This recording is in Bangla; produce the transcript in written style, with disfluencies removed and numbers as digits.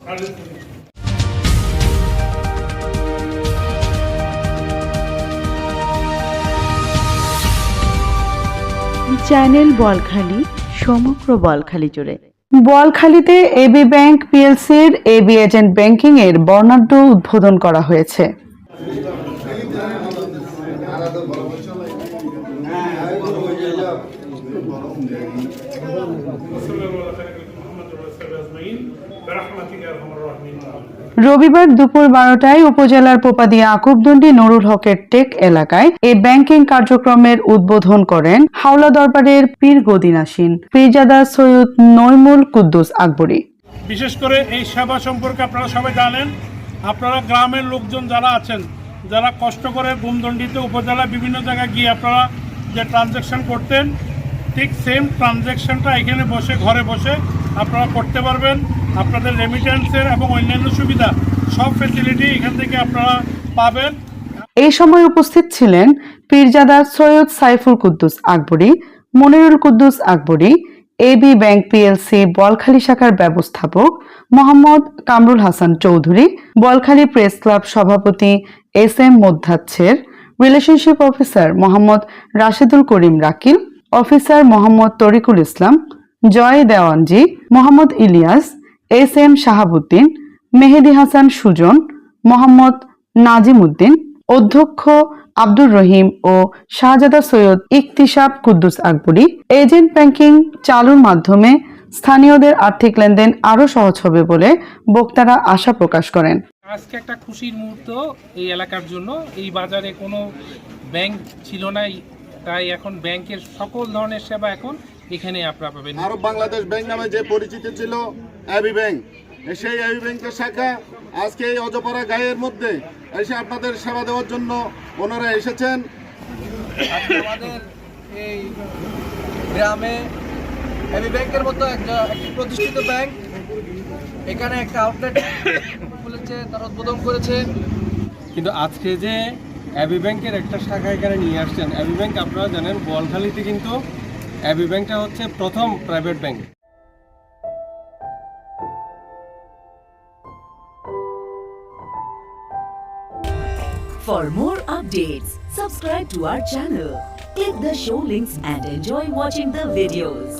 চ্যানেল বলখালি, সমগ্র বলখালি জুড়ে। বলখালীতে এবি ব্যাংক পিএলসির এবি এজেন্ট ব্যাংকিং এর বর্ণাঢ্য উদ্বোধন করা হয়েছে। রবিবার দুপুর 12টায় উপজেলার পোপাদিয়া আকুবদণ্ডী নুরুল হকের টেক এলাকায় এই ব্যাংকিং কার্যক্রমের উদ্বোধন করেন হাওলা দরবারের পীর গদিনাসীন পীরজাদা সৈয়দ নইমুল কুদ্দুস আকবরী। বিশেষ করে এই সেবা সম্পর্কে আপনারা সবাই জানেন। আপনারা গ্রামের লোকজন যারা আছেন, যারা কষ্ট করে গুমদণ্ডিতে উপজেলা বিভিন্ন জায়গায় গিয়ে আপনারা যে ট্রানজ্যাকশন করতেন, ঠিক সেম ট্রানজ্যাকশনটা এখানে বসে ঘরে বসে আপনারা করতে পারবেন। আপনাদের রেমিটেন্সের এবং অন্যান্য সুবিধা সব ফ্যাসিলিটি এখান থেকে আপনারা পাবেন। এই সময় উপস্থিত ছিলেন Pirzada Syed Saiful Quddus Akbari, Monirul Quddus Akbari, AB bank PLC Bolkhali শাখার ব্যবস্থাপক মোহাম্মদ কামরুল হাসান চৌধুরী, বলখালী প্রেস ক্লাব সভাপতি SM Modasser, relationship officer Mohammad Rashedul Karim Rakil, officer Mohammad Tarikul Islam, Joy Dewanji, Mohammad Ilias, SM Shahabuddin, Mehedi Hasan Sujon, Mohammad Nazim Uddin, অধ্যক্ষ আব্দুর রহিম ও শাহজাদা সৈয়দ ইকতিসাব কুদ্দুস আকবরী এজেন্ট ব্যাংকিং চালুর মাধ্যমে স্থানীয়দের আর্থিক লেনদেন আরও সহজ হবে বলে বক্তারা আশা প্রকাশ করেন। আজকে একটা খুশির মুহূর্ত এই এলাকার জন্য। এই বাজারে কোনো ব্যাংক ছিল না, তাই এখন ব্যাংকের সকল ধরনের সেবা এখন এখানে আপনারা পাবেন। আরব বাংলাদেশ ব্যাংক নামে যে পরিচিত ছিল এবি ব্যাংক, সেই এবি ব্যাংকের শাখা আজকে এই অজপাড়া গাঁয়ের মধ্যে এসে আপনাদের সেবা দেওয়ার জন্য ওনারা এসেছেন। আমাদের এই গ্রামে এবি ব্যাংকের মতো একটি প্রতিষ্ঠিত ব্যাংক এখানে একটা আউটলেট খুলেছে, তারা উদ্বোধন করেছে। কিন্তু আজকে যে এবি ব্যাংকের একটা শাখা এখানে নিয়ে আসছেন, এবি ব্যাংক আপনারা জানেন বলখালীতে কিন্তু এবি ব্যাংকটা হচ্ছে প্রথম private bank. For more updates, subscribe to our channel, click the show links and enjoy watching the videos.